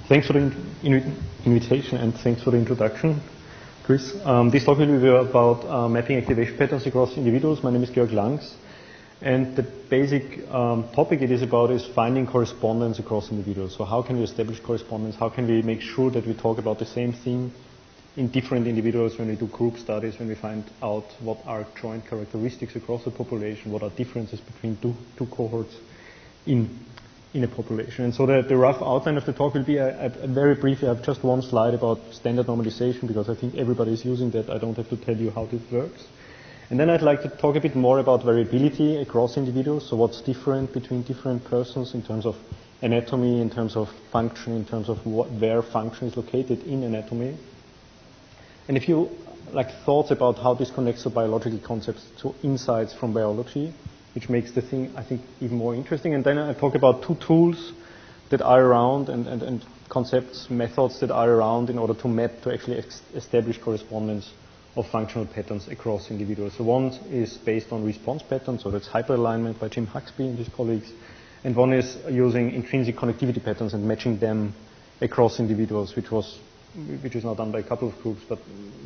Thanks for the invitation and thanks for the introduction, Chris. This talk will be about mapping activation patterns across individuals. My name is Georg Langs, and the basic topic it is about is finding correspondence across individuals. So how can we establish correspondence? How can we make sure that we talk about the same thing in different individuals when we do group studies, when we find out what are joint characteristics across the population, what are differences between two cohorts in a population. And so the rough outline of the talk will be very brief. I have just one slide about standard normalization because I think everybody is using that. I don't have to tell you how this works. And then I'd like to talk a bit more about variability across individuals. So what's different between different persons in terms of anatomy, in terms of function, in terms of where function is located in anatomy. And if you like thoughts about how this connects to biological concepts, to insights from biology, which makes the thing, I think, even more interesting. And then I talk about two tools that are around and concepts, methods that are around in order to map, to actually establish correspondence of functional patterns across individuals. So one is based on response patterns, so that's hyperalignment by Jim Huxby and his colleagues. And one is using intrinsic connectivity patterns and matching them across individuals, which is now done by a couple of groups, but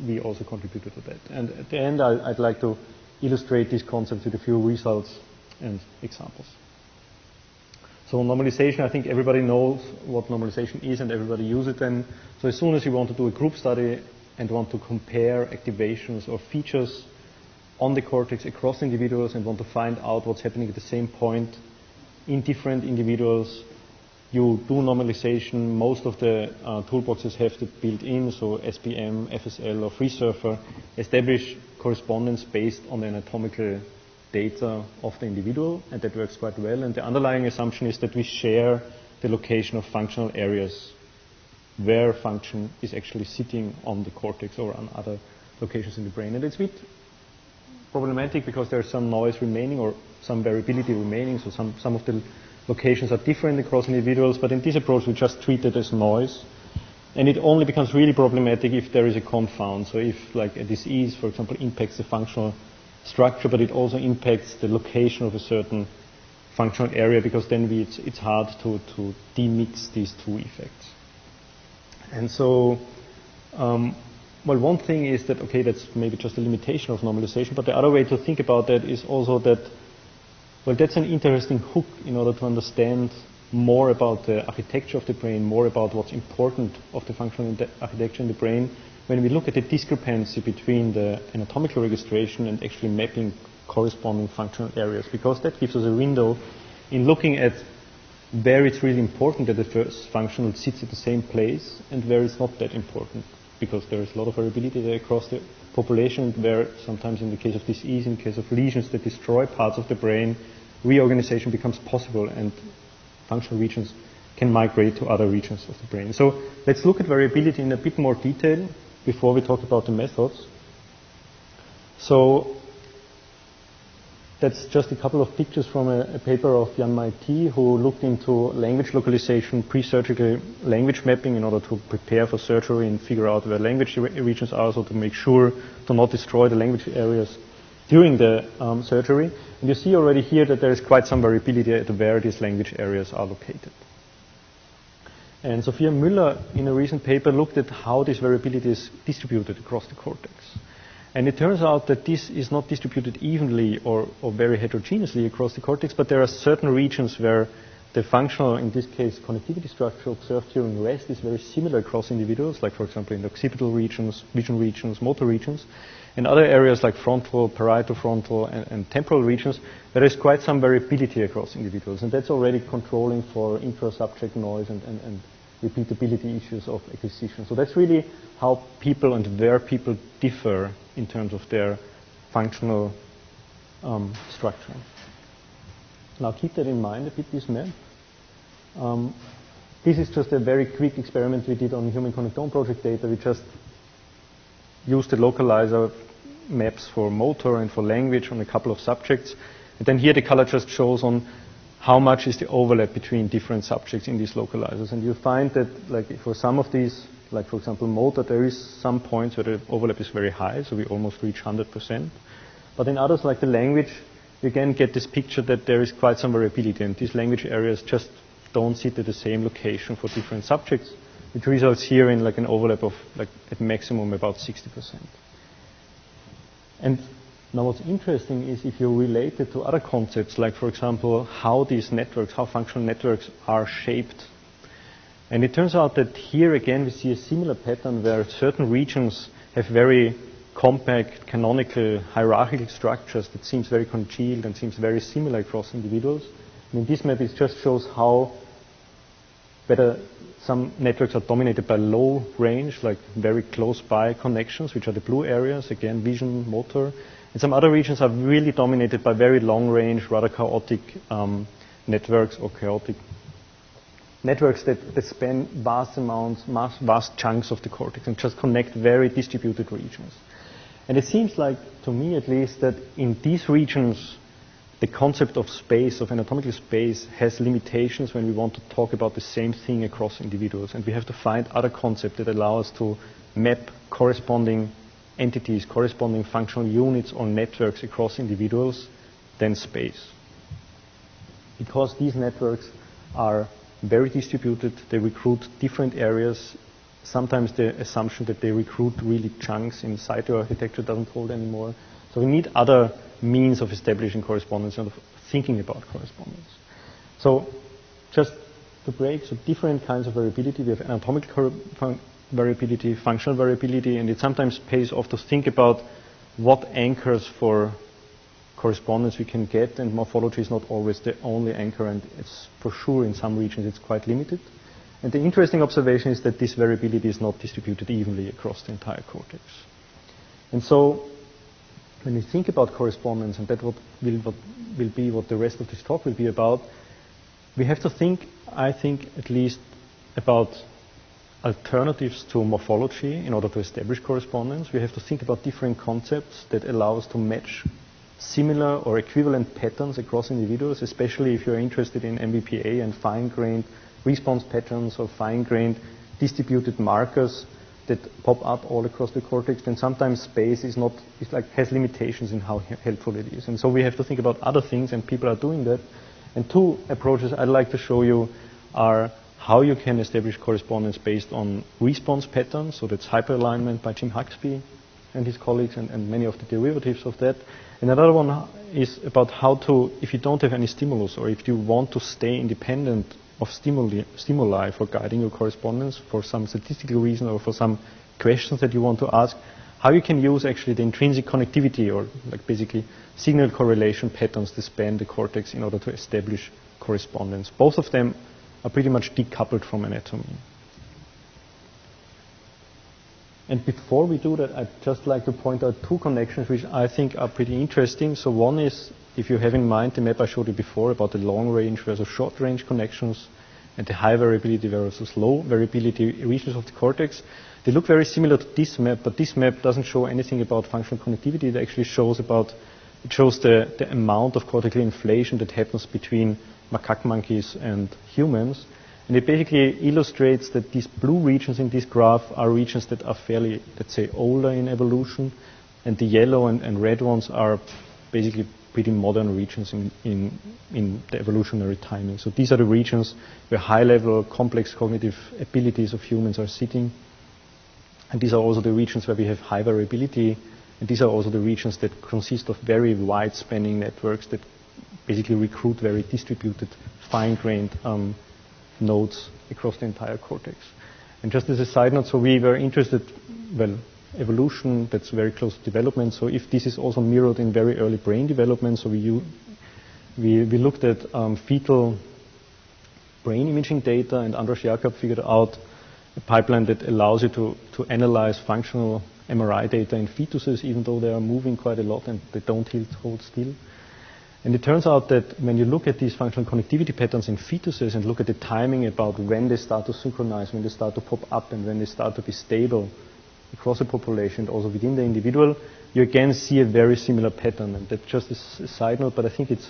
we also contributed to that. And at the end, I'd like to illustrate these concepts with a few results and examples. So normalization, I think everybody knows what normalization is and everybody uses it then. So as soon as you want to do a group study and want to compare activations or features on the cortex across individuals and want to find out what's happening at the same point in different individuals, you do normalization. Most of the toolboxes have that built in, so SBM, FSL, or FreeSurfer establish correspondence based on the anatomical data of the individual, and that works quite well. And the underlying assumption is that we share the location of functional areas where function is actually sitting on the cortex or on other locations in the brain. And it's a bit problematic because there's some noise remaining or some variability remaining, so some of the locations are different across individuals, but in this approach we just treat it as noise. And it only becomes really problematic if there is a confound. So if like a disease, for example, impacts the functional structure, but it also impacts the location of a certain functional area, because then it's hard to demix these two effects. And so, well, one thing is that, okay, that's maybe just a limitation of normalization, but the other way to think about that is also that, well, that's an interesting hook in order to understand more about the architecture of the brain, more about what's important of the functional architecture in the brain, when we look at the discrepancy between the anatomical registration and actually mapping corresponding functional areas, because that gives us a window in looking at where it's really important that the first functional sits at the same place and where it's not that important, because there is a lot of variability there across the population, where sometimes in the case of disease, in the case of lesions that destroy parts of the brain, reorganization becomes possible and functional regions can migrate to other regions of the brain. So let's look at variability in a bit more detail before we talk about the methods. So that's just a couple of pictures from a paper of Jan Maiti, who looked into language localization, pre-surgical language mapping in order to prepare for surgery and figure out where language regions are, so to make sure to not destroy the language areas during the surgery. And you see already here that there is quite some variability at where these language areas are located. And Sophia Müller, in a recent paper, looked at how this variability is distributed across the cortex. And it turns out that this is not distributed evenly or very heterogeneously across the cortex, but there are certain regions where the functional, in this case, connectivity structure observed during rest is very similar across individuals, like, for example, in the occipital regions, vision regions, motor regions, and other areas like frontal, parietal frontal, and temporal regions, there is quite some variability across individuals. And that's already controlling for intra-subject noise and repeatability issues of acquisition. So that's really how people and where people differ in terms of their functional structure. Now keep that in mind a bit, this map. This is just a very quick experiment we did on Human Connectome project data. We just used the localizer maps for motor and for language on a couple of subjects. And then here the color just shows on how much is the overlap between different subjects in these localizers. And you find that, like, for some of these, like for example motor, there is some points where the overlap is very high, so we almost reach 100%. But in others, like the language, you again get this picture that there is quite some variability, and these language areas just don't sit at the same location for different subjects. which results here in like an overlap of like at maximum about 60%. And now what's interesting is if you relate it to other concepts, like for example, how these networks, how functional networks are shaped. And it turns out that here again we see a similar pattern where certain regions have very compact, canonical, hierarchical structures that seems very congealed and seems very similar across individuals. And in this map it just shows how whether some networks are dominated by low range, like very close by connections, which are the blue areas, again vision, motor. And some other regions are really dominated by very long range, rather chaotic networks or chaotic networks that span vast amounts, vast chunks of the cortex and just connect very distributed regions. And it seems like, to me at least, that in these regions, the concept of space, of anatomical space, has limitations when we want to talk about the same thing across individuals. And we have to find other concepts that allow us to map corresponding entities, corresponding functional units or networks across individuals than space. Because these networks are very distributed, they recruit different areas. Sometimes the assumption that they recruit really chunks in cyto architecture doesn't hold anymore. So we need other means of establishing correspondence and of thinking about correspondence. So just to break, so different kinds of variability. We have anatomical variability, functional variability, and it sometimes pays off to think about what anchors for correspondence we can get, and morphology is not always the only anchor, and it's for sure in some regions it's quite limited. And the interesting observation is that this variability is not distributed evenly across the entire cortex. And so when we think about correspondence, and that will be what the rest of this talk will be about, we have to think, I think, at least about alternatives to morphology in order to establish correspondence. We have to think about different concepts that allow us to match similar or equivalent patterns across individuals, especially if you're interested in MVPA and fine-grained response patterns or fine-grained distributed markers that pop up all across the cortex, then sometimes space has limitations in how helpful it is. And so we have to think about other things, and people are doing that. And two approaches I'd like to show you are how you can establish correspondence based on response patterns. So that's hyperalignment by Jim Huxby and his colleagues, and many of the derivatives of that. And another one is about how to, if you don't have any stimulus, or if you want to stay independent of stimuli for guiding your correspondence for some statistical reason or for some questions that you want to ask, how you can use actually the intrinsic connectivity, or like basically signal correlation patterns that span the cortex in order to establish correspondence. Both of them are pretty much decoupled from anatomy. And before we do that, I'd just like to point out two connections which I think are pretty interesting. So one is, if you have in mind the map I showed you before about the long range versus short range connections and the high variability versus low variability regions of the cortex, they look very similar to this map, but this map doesn't show anything about functional connectivity. It actually shows the amount of cortical inflation that happens between macaque monkeys and humans. And it basically illustrates that these blue regions in this graph are regions that are fairly, let's say, older in evolution, and the yellow and red ones are basically pretty modern regions in the evolutionary timing. So these are the regions where high-level complex cognitive abilities of humans are sitting. And these are also the regions where we have high variability. And these are also the regions that consist of very wide-spanning networks that basically recruit very distributed, fine-grained nodes across the entire cortex. And just as a side note, so we were interested, well, evolution, that's very close to development. So if this is also mirrored in very early brain development, so we looked at fetal brain imaging data, and Andras Jakob figured out a pipeline that allows you to analyze functional MRI data in fetuses, even though they are moving quite a lot and they don't hold still. And it turns out that when you look at these functional connectivity patterns in fetuses and look at the timing about when they start to synchronize, when they start to pop up, and when they start to be stable across a population, also within the individual, you again see a very similar pattern. And that's just a side note, but I think it's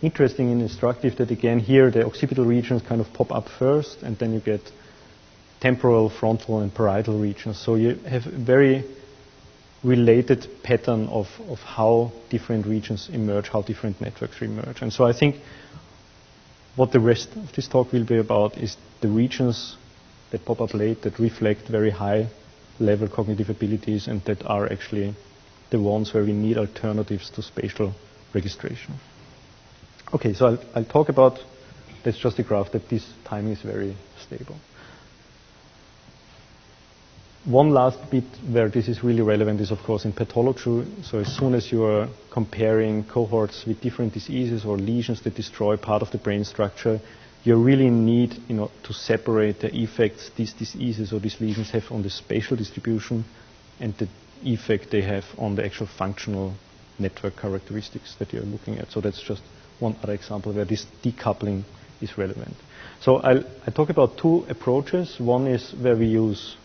interesting and instructive that again here the occipital regions kind of pop up first, and then you get temporal, frontal, and parietal regions. So you have a very related pattern of how different regions emerge, how different networks emerge. And so I think what the rest of this talk will be about is the regions that pop up late, that reflect very high level cognitive abilities, and that are actually the ones where we need alternatives to spatial registration. Okay, so I'll talk about, that's just a graph, that this timing is very stable. One last bit where this is really relevant is, of course, in pathology. So as soon as you are comparing cohorts with different diseases or lesions that destroy part of the brain structure, you really need, to separate the effects these diseases or these lesions have on the spatial distribution and the effect they have on the actual functional network characteristics that you're looking at. So that's just one other example where this decoupling is relevant. So I'll talk about two approaches. One is where we use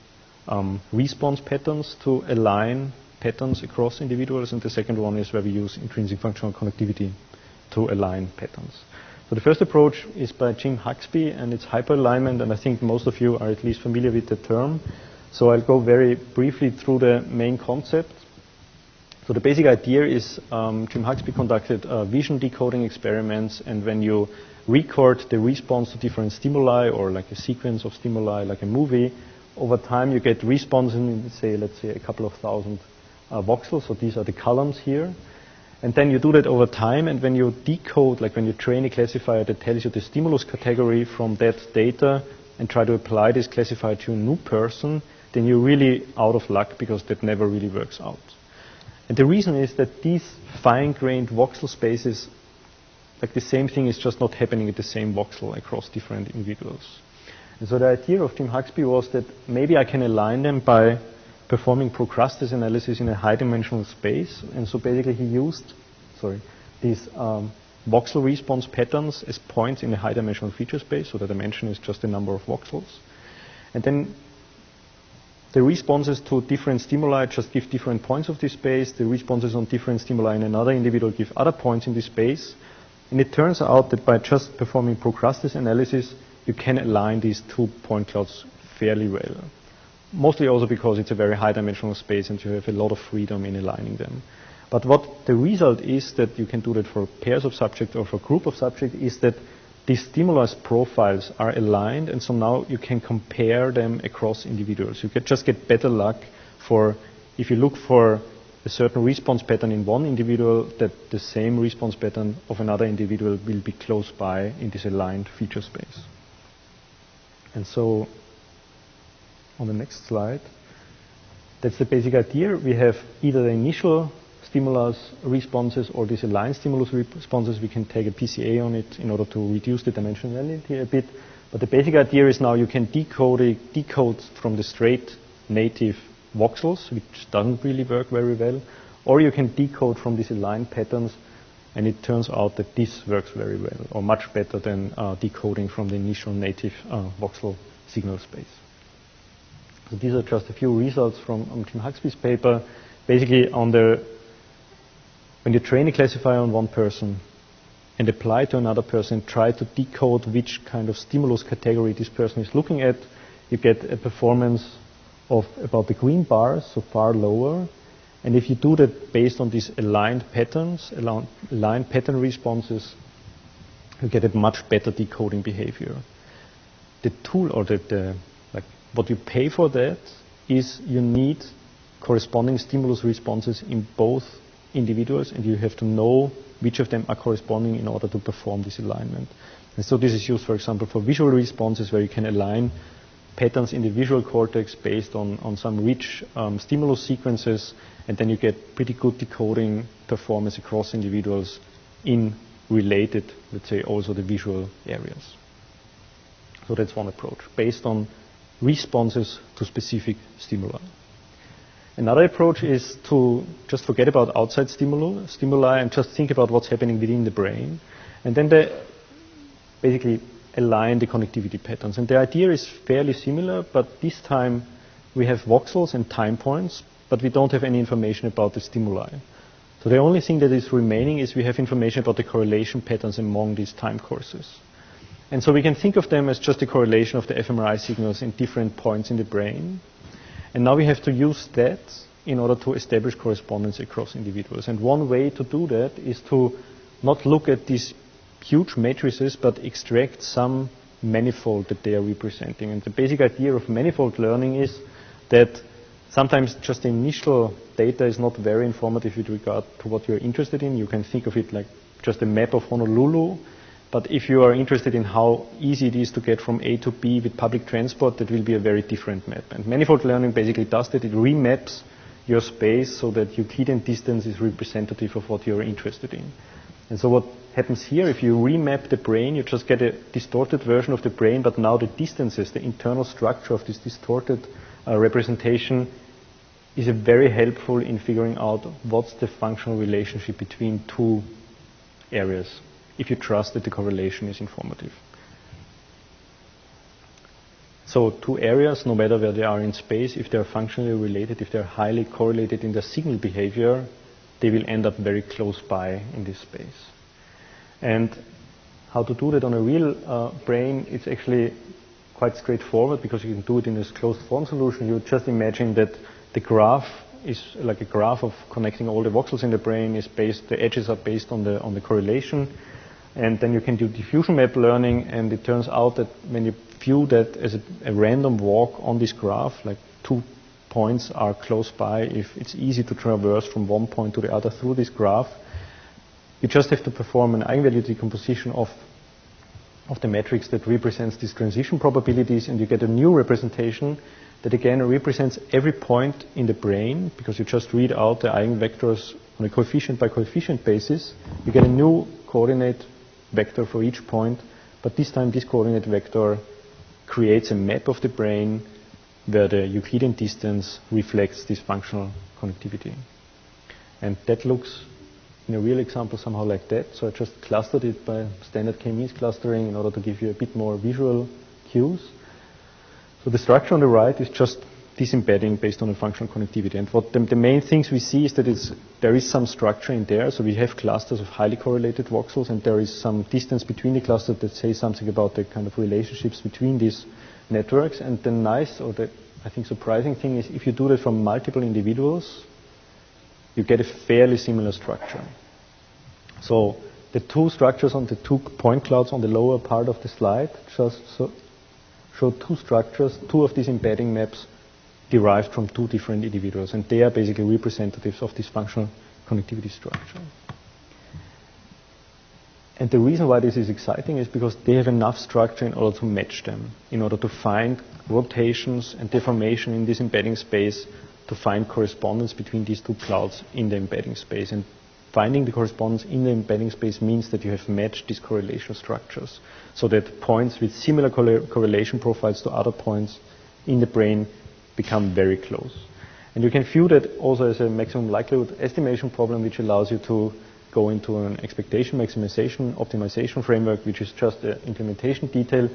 response patterns to align patterns across individuals, and the second one is where we use intrinsic functional connectivity to align patterns. So the first approach is by Jim Huxby, and it's hyperalignment, and I think most of you are at least familiar with the term. So I'll go very briefly through the main concept. So the basic idea is Jim Huxby conducted vision decoding experiments, and when you record the response to different stimuli or like a sequence of stimuli like a movie, over time you get response in, let's say a couple of thousand voxels. So these are the columns here. And then you do that over time, and when you decode, like when you train a classifier that tells you the stimulus category from that data and try to apply this classifier to a new person, then you're really out of luck because that never really works out. And the reason is that these fine-grained voxel spaces, like the same thing is just not happening at the same voxel across different individuals. And so the idea of Jim Huxby was that maybe I can align them by performing procrustes analysis in a high-dimensional space. And so basically he used these voxel response patterns as points in a high-dimensional feature space. So the dimension is just the number of voxels. And then the responses to different stimuli just give different points of this space. The responses on different stimuli in another individual give other points in this space. And it turns out that by just performing procrustes analysis, you can align these 2 point clouds fairly well. Mostly also because it's a very high-dimensional space and you have a lot of freedom in aligning them. But what the result is that you can do that for pairs of subjects or for a group of subjects is that these stimulus profiles are aligned, and so now you can compare them across individuals. You just get better luck for, if you look for a certain response pattern in one individual, that the same response pattern of another individual will be close by in this aligned feature space. And so on the next slide, that's the basic idea. We have either the initial stimulus responses or these aligned stimulus responses. We can take a PCA on it in order to reduce the dimensionality a bit. But the basic idea is now you can decode from the straight native voxels, which doesn't really work very well, or you can decode from these aligned patterns, and it turns out that this works very well, or much better than decoding from the initial native voxel signal space. So these are just a few results from Jim Huxby's paper. Basically, when you train a classifier on one person and apply it to another person, try to decode which kind of stimulus category this person is looking at, you get a performance of about the green bars, so far lower. And if you do that based on these aligned patterns, aligned pattern responses, you get a much better decoding behavior. The tool or what you pay for that is you need corresponding stimulus responses in both individuals, and you have to know which of them are corresponding in order to perform this alignment. And so this is used, for example, for visual responses where you can align patterns in the visual cortex based on some rich stimulus sequences, and then you get pretty good decoding performance across individuals in related, let's say, also the visual areas. So that's one approach, based on responses to specific stimuli. Another approach is to just forget about outside stimuli and just think about what's happening within the brain. And then they basically align the connectivity patterns. And the idea is fairly similar, but this time we have voxels and time points, but we don't have any information about the stimuli. So the only thing that is remaining is we have information about the correlation patterns among these time courses. And so we can think of them as just a correlation of the fMRI signals in different points in the brain. And now we have to use that in order to establish correspondence across individuals. And one way to do that is to not look at these huge matrices, but extract some manifold that they are representing. And the basic idea of manifold learning is that sometimes just the initial data is not very informative with regard to what you're interested in. You can think of it like just a map of Honolulu. But if you are interested in how easy it is to get from A to B with public transport, that will be a very different map. And manifold learning basically does that. It remaps your space so that Euclidean distance is representative of what you're interested in. And so what happens here, if you remap the brain, you just get a distorted version of the brain, but now the distances, the internal structure of this distorted representation is very helpful in figuring out what's the functional relationship between two areas, if you trust that the correlation is informative. So two areas, no matter where they are in space, if they're functionally related, if they're highly correlated in their signal behavior, they will end up very close by in this space. And how to do that on a real brain, it's actually quite straightforward because you can do it in this closed form solution. You just imagine that the graph is like a graph of connecting all the voxels in the brain, the edges are based on the correlation. And then you can do diffusion map learning, and it turns out that when you view that as a random walk on this graph, like 2 points are close by, if it's easy to traverse from one point to the other through this graph, you just have to perform an eigenvalue decomposition of the matrix that represents these transition probabilities, and you get a new representation that again represents every point in the brain, because you just read out the eigenvectors on a coefficient by coefficient basis. You get a new coordinate vector for each point, but this time this coordinate vector creates a map of the brain where the Euclidean distance reflects this functional connectivity. And that looks in a real example somehow like that. So I just clustered it by standard K-means clustering in order to give you a bit more visual cues. So the structure on the right is just this embedding based on a functional connectivity. And what the main things we see is that there is some structure in there. So we have clusters of highly correlated voxels, and there is some distance between the clusters that say something about the kind of relationships between these networks. And the nice, or the, I think, surprising thing is if you do that from multiple individuals, you get a fairly similar structure. So the two structures on the 2 point clouds on the lower part of the slide just show two structures, two of these embedding maps derived from 2 different individuals, and they are basically representatives of this functional connectivity structure. And the reason why this is exciting is because they have enough structure in order to match them, in order to find rotations and deformation in this embedding space, to find correspondence between these 2 clouds in the embedding space. And finding the correspondence in the embedding space means that you have matched these correlation structures, so that points with similar correlation profiles to other points in the brain become very close. And you can view that also as a maximum likelihood estimation problem, which allows you to go into an expectation maximization optimization framework, which is just an implementation detail,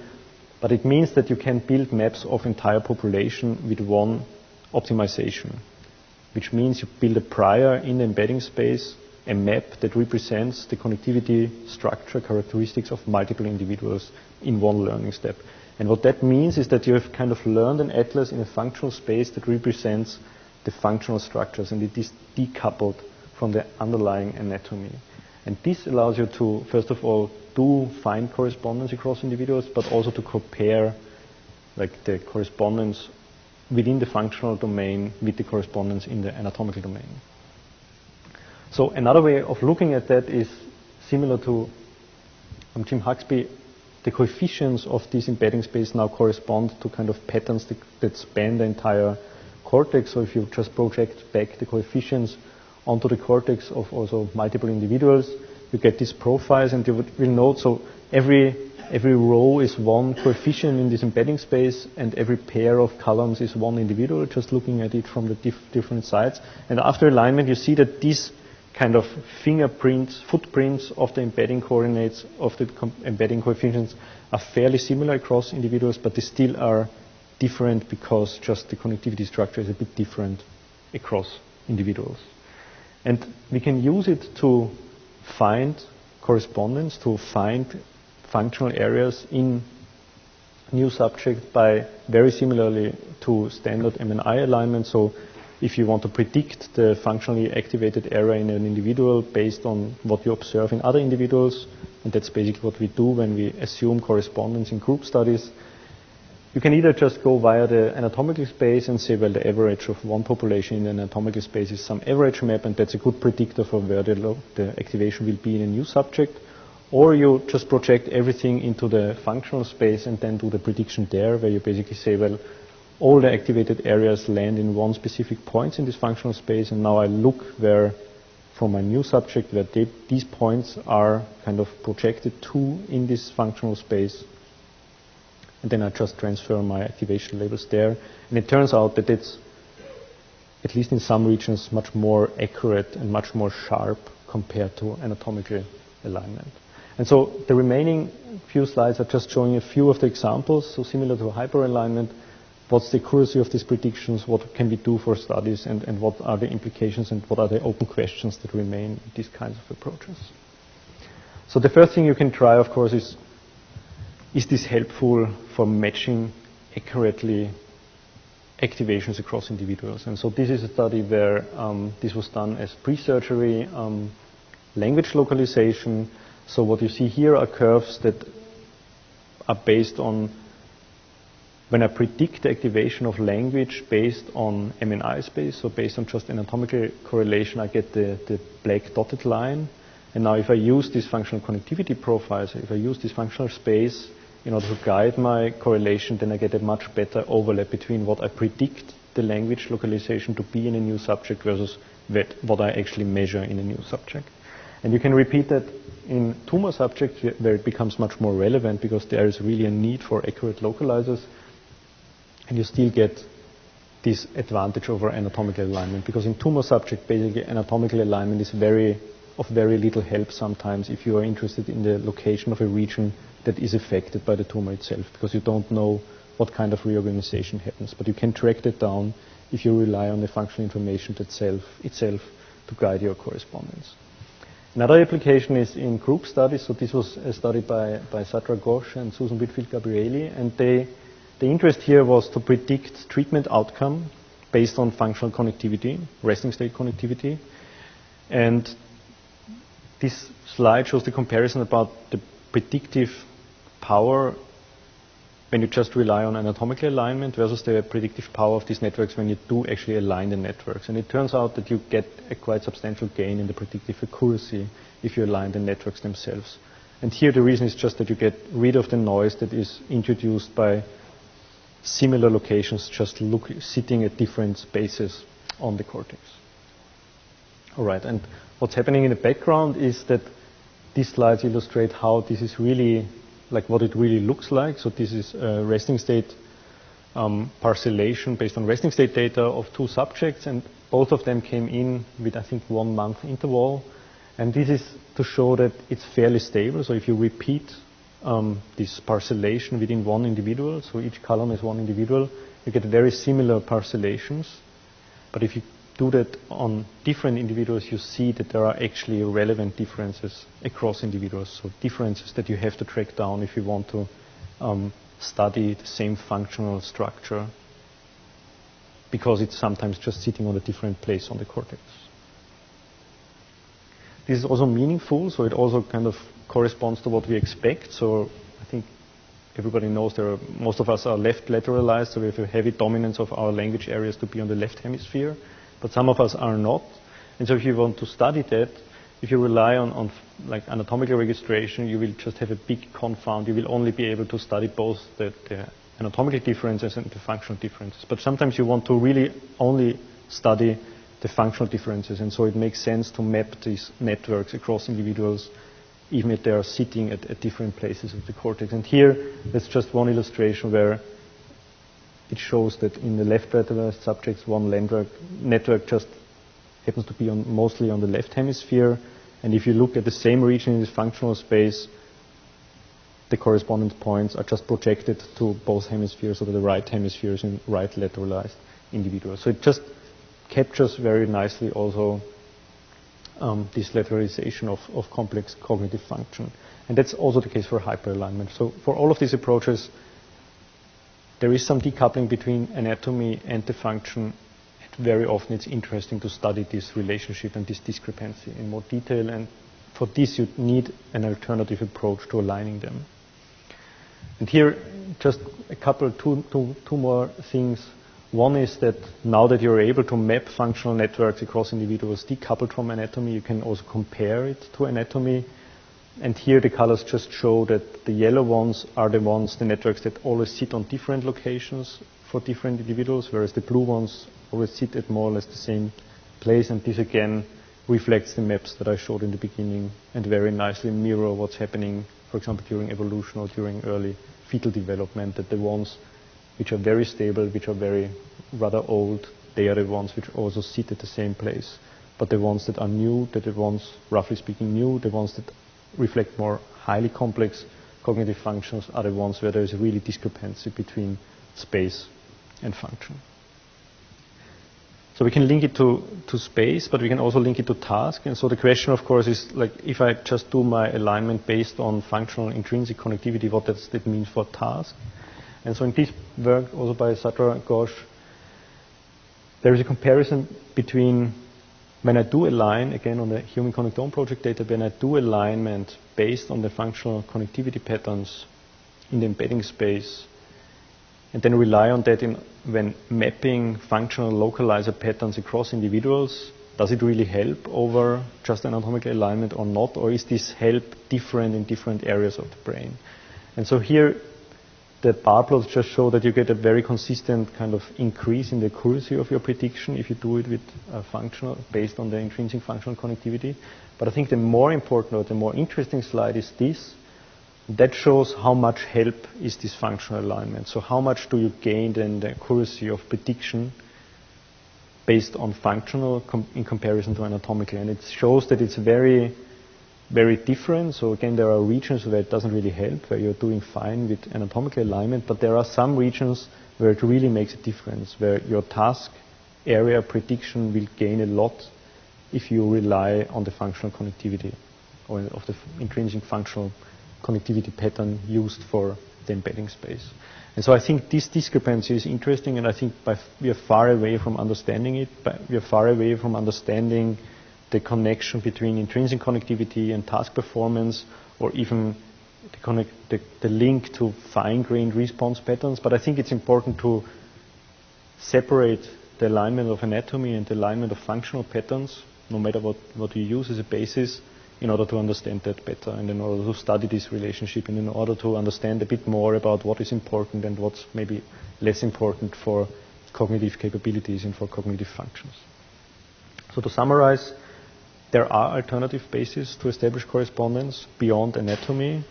but it means that you can build maps of entire population with one optimization, which means you build a prior in the embedding space, a map that represents the connectivity structure characteristics of multiple individuals in one learning step. And what that means is that you have kind of learned an atlas in a functional space that represents the functional structures, and it is decoupled from the underlying anatomy. And this allows you to, first of all, do find correspondence across individuals, but also to compare like the correspondence within the functional domain with the correspondence in the anatomical domain. So another way of looking at that is similar to Jim Huxby. The coefficients of this embedding space now correspond to kind of patterns that span the entire cortex. So if you just project back the coefficients onto the cortex of also multiple individuals, you get these profiles, and you will note, so every row is one coefficient in this embedding space, and every pair of columns is one individual, just looking at it from the different sides. And after alignment, you see that these kind of footprints of the embedding coordinates of the embedding coefficients are fairly similar across individuals, but they still are different because just the connectivity structure is a bit different across individuals. And we can use it to find correspondence, to find functional areas in new subjects by very similarly to standard MNI alignment. So if you want to predict the functionally activated area in an individual based on what you observe in other individuals, and that's basically what we do when we assume correspondence in group studies, you can either just go via the anatomical space and say, well, the average of one population in an anatomical space is some average map, and that's a good predictor for where the activation will be in a new subject. Or you just project everything into the functional space and then do the prediction there, where you basically say, well, all the activated areas land in one specific point in this functional space, and now I look where, from my new subject, where these points are kind of projected to in this functional space. And then I just transfer my activation labels there. And it turns out that it's, at least in some regions, much more accurate and much more sharp compared to anatomical alignment. And so the remaining few slides are just showing a few of the examples. So similar to hyperalignment, what's the accuracy of these predictions, what can we do for studies, and what are the implications and what are the open questions that remain in these kinds of approaches. So the first thing you can try, of course, is this helpful for matching accurately activations across individuals? And so this is a study where this was done as pre-surgery language localization. So what you see here are curves that are based on when I predict the activation of language based on MNI space, so based on just anatomical correlation, I get the black dotted line. And now if I use this functional connectivity profile, so if I use this functional space in order to guide my correlation, then I get a much better overlap between what I predict the language localization to be in a new subject versus what I actually measure in a new subject. And you can repeat that in tumor subjects where it becomes much more relevant because there is really a need for accurate localizers, and you still get this advantage over anatomical alignment, because in tumor subject, basically anatomical alignment is of very little help sometimes if you are interested in the location of a region that is affected by the tumor itself, because you don't know what kind of reorganization happens. But you can track that down if you rely on the functional information itself to guide your correspondence. Another application is in group studies. So this was a study by Satra Ghosh and Susan Whitfield-Gabrieli, and the interest here was to predict treatment outcome based on functional connectivity, resting state connectivity. And this slide shows the comparison about the predictive power when you just rely on anatomical alignment versus the predictive power of these networks when you do actually align the networks. And it turns out that you get a quite substantial gain in the predictive accuracy if you align the networks themselves. And here the reason is just that you get rid of the noise that is introduced by similar locations just sitting at different spaces on the cortex. All right, and what's happening in the background is that these slides illustrate how this is really, like what it really looks like. So this is a resting state parcellation based on resting state data of two subjects, and both of them came in with, I think, 1 month interval. And this is to show that it's fairly stable. So if you repeat this parcellation within one individual, so each column is one individual, you get very similar parcellations. But if you do that on different individuals, you see that there are actually relevant differences across individuals. So differences that you have to track down if you want to study the same functional structure, because it's sometimes just sitting on a different place on the cortex. This is also meaningful, so it also kind of corresponds to what we expect. So I think everybody knows most of us are left lateralized, so we have a heavy dominance of our language areas to be on the left hemisphere, but some of us are not. And so if you want to study that, if you rely on like anatomical registration, you will just have a big confound. You will only be able to study both the anatomical differences and the functional differences. But sometimes you want to really only study the functional differences, and so it makes sense to map these networks across individuals, even if they are sitting at different places of the cortex. And here, that's just one illustration where it shows that in the left lateralized subjects, one network just happens to be mostly on the left hemisphere. And if you look at the same region in this functional space, the correspondent points are just projected to both hemispheres, or to the right hemispheres in right lateralized individuals. So it just captures very nicely also this lateralization of complex cognitive function. And that's also the case for hyperalignment. So for all of these approaches, there is some decoupling between anatomy and the function, very often it's interesting to study this relationship and this discrepancy in more detail, and for this you need an alternative approach to aligning them. And here, just a couple, two more things. One is that now that you're able to map functional networks across individuals decoupled from anatomy, you can also compare it to anatomy. And here the colors just show that the yellow ones are the networks that always sit on different locations for different individuals, whereas the blue ones always sit at more or less the same place. And this again reflects the maps that I showed in the beginning and very nicely mirror what's happening, for example, during evolution or during early fetal development, that the ones which are very stable, which are very rather old, they are the ones which also sit at the same place. But the ones that are new, the ones, roughly speaking, new, the ones that reflect more highly complex cognitive functions are the ones where there is a really discrepancy between space and function. So we can link it to space, but we can also link it to task. And so the question, of course, is like, if I just do my alignment based on functional intrinsic connectivity, what does that mean for task? And so in this work, also by Satra Ghosh, there is a comparison between when I do align, again on the Human Connectome project data, when I do alignment based on the functional connectivity patterns in the embedding space, and then rely on that when mapping functional localizer patterns across individuals, does it really help over just anatomical alignment or not? Or is this help different in different areas of the brain? And so here, the bar plots just show that you get a very consistent kind of increase in the accuracy of your prediction if you do it with functional, based on the intrinsic functional connectivity. But I think the more important or the more interesting slide is this. That shows how much help is this functional alignment. So how much do you gain then the accuracy of prediction based on functional in comparison to anatomical? And it shows that it's very, very different. So again, there are regions where it doesn't really help, where you're doing fine with anatomical alignment, but there are some regions where it really makes a difference, where your task area prediction will gain a lot if you rely on the functional connectivity or of the intrinsic functional connectivity pattern used for the embedding space. And so I think this discrepancy is interesting, and I think we are far away from understanding it, but we are far away from understanding the connection between intrinsic connectivity and task performance, or even the link to fine-grained response patterns. But I think it's important to separate the alignment of anatomy and the alignment of functional patterns, no matter what you use as a basis, in order to understand that better, and in order to study this relationship, and in order to understand a bit more about what is important and what's maybe less important for cognitive capabilities and for cognitive functions. So to summarize, there are alternative bases to establish correspondence beyond anatomy.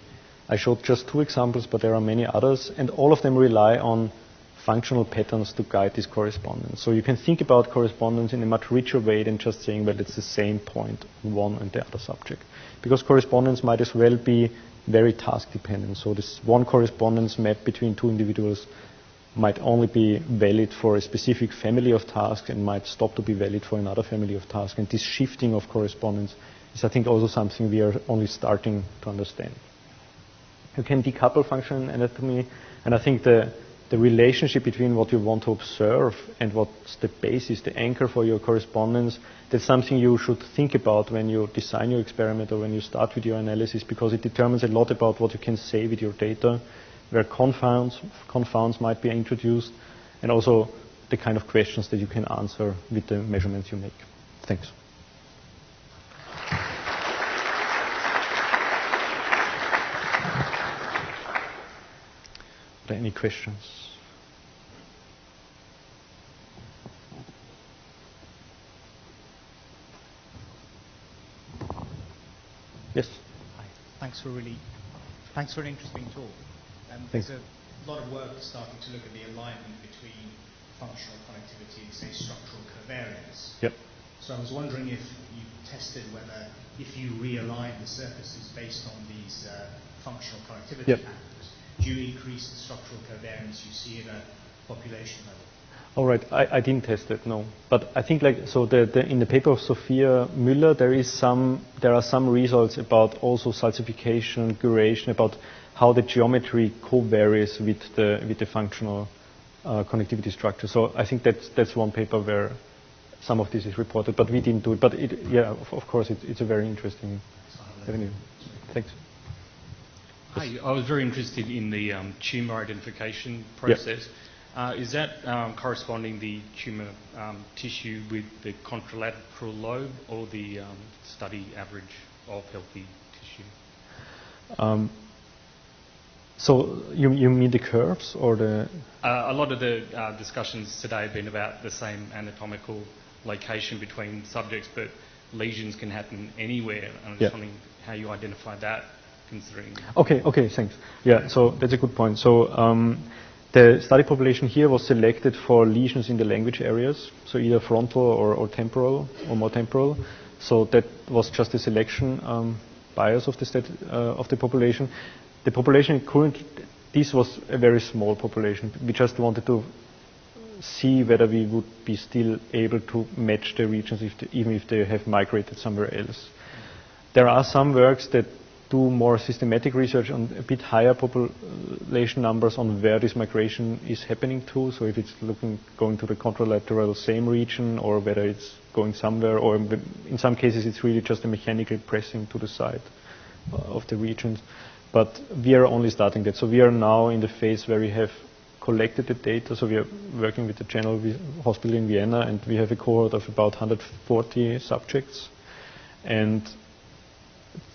I showed just 2 examples, but there are many others, and all of them rely on functional patterns to guide this correspondence. So you can think about correspondence in a much richer way than just saying, well, it's the same point on one and the other subject. Because correspondence might as well be very task dependent. So this one correspondence map between 2 individuals might only be valid for a specific family of tasks and might stop to be valid for another family of tasks. And this shifting of correspondence is, I think, also something we are only starting to understand. You can decouple function and anatomy, and I think the relationship between what you want to observe and what's the basis, the anchor for your correspondence, that's something you should think about when you design your experiment or when you start with your analysis, because it determines a lot about what you can say with your data, where confounds might be introduced, and also the kind of questions that you can answer with the measurements you make. Thanks. Are there any questions? Yes. Hi. Thanks for an interesting talk. There's a lot of work starting to look at the alignment between functional connectivity and, say, structural covariance. Yep. So I was wondering if you tested whether, if you realign the surfaces based on these functional connectivity patterns, do you increase the structural covariance you see at a population level? All right, I didn't test it, no. But I think, like, so in the paper of Sophia Müller, there are some results about also salsification, duration, about how the geometry co-varies with the functional connectivity structure. So I think that's one paper where some of this is reported, but we didn't do it. But of course, it's a very interesting avenue. Thanks. Hi, I was very interested in the tumour identification process. Is that corresponding the tumour tissue with the contralateral lobe or the study average of healthy tissue? So you mean the curves or the? A lot of the discussions today have been about the same anatomical location between subjects, but lesions can happen anywhere. I'm just wondering how you identify that, considering. Okay, thanks. Yeah, so that's a good point. So the study population here was selected for lesions in the language areas, so either frontal or temporal or more temporal. So that was just a selection bias of the population. The population this was a very small population. We just wanted to see whether we would be still able to match the regions even if they have migrated somewhere else. There are some works that do more systematic research on a bit higher population numbers on where this migration is happening to. So if it's going to the contralateral same region, or whether it's going somewhere, or in some cases it's really just a mechanical pressing to the side of the regions. But we are only starting that. So we are now in the phase where we have collected the data. So we are working with the General Hospital in Vienna, and we have a cohort of about 140 subjects. And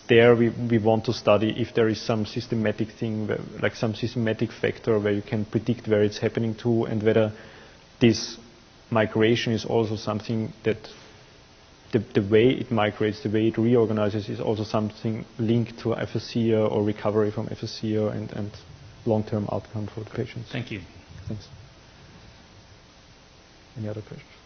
there we want to study if there is some systematic thing, like some systematic factor where you can predict where it's happening to, and whether this migration is also something that the way it migrates, the way it reorganizes is also something linked to aphasia or recovery from aphasia and long-term outcome for the patients. Thank you. Thanks. Any other questions?